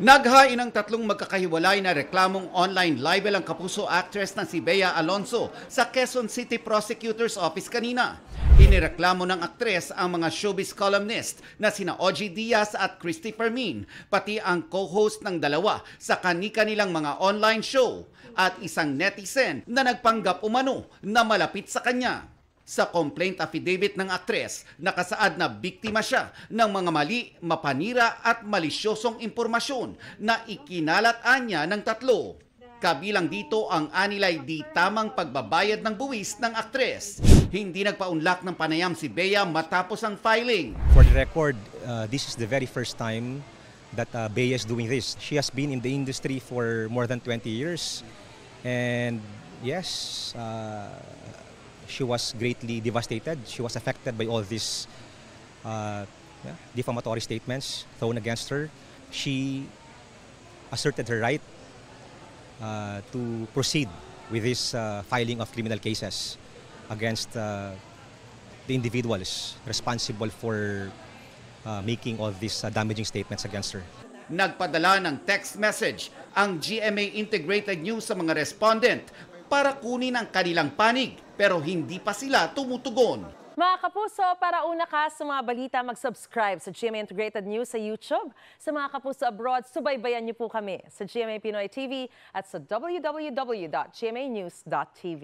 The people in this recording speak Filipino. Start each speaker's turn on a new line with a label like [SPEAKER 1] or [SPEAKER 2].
[SPEAKER 1] Naghain ng tatlong magkakahiwalay na reklamong online libel ang kapuso actress na si Bea Alonzo sa Quezon City Prosecutor's Office kanina. Inireklamo ng aktres ang mga showbiz columnist na sina Ogie Diaz at Christy Fermin, pati ang co-host ng dalawa sa kani-kanilang mga online show at isang netizen na nagpanggap umano na malapit sa kanya. Sa complaint affidavit ng aktres, nakasaad na biktima siya ng mga mali, mapanira at malisyosong impormasyon na ikinalat-an niya ng tatlo. Kabilang dito ang anilay di tamang pagbabayad ng buwis ng aktres. Hindi nagpaunlak ng panayam si Bea matapos ang filing.
[SPEAKER 2] For the record, this is the very first time that Bea is doing this. She has been in the industry for more than 20 years. And yes, she was greatly devastated. She was affected by all these defamatory statements thrown against her. She asserted her right to proceed with this filing of criminal cases against the individuals responsible for making all these damaging statements against her.
[SPEAKER 1] Nagpadala ng text message ang GMA Integrated News sa mga respondent para kunin ang kanilang panig, pero hindi pa sila tumutugon.
[SPEAKER 3] Mga kapuso, para una ka sa mga balita, mag-subscribe sa GMA Integrated News sa YouTube. Sa mga kapuso abroad, subaybayan niyo po kami sa GMA Pinoy TV at sa www.gmanews.tv.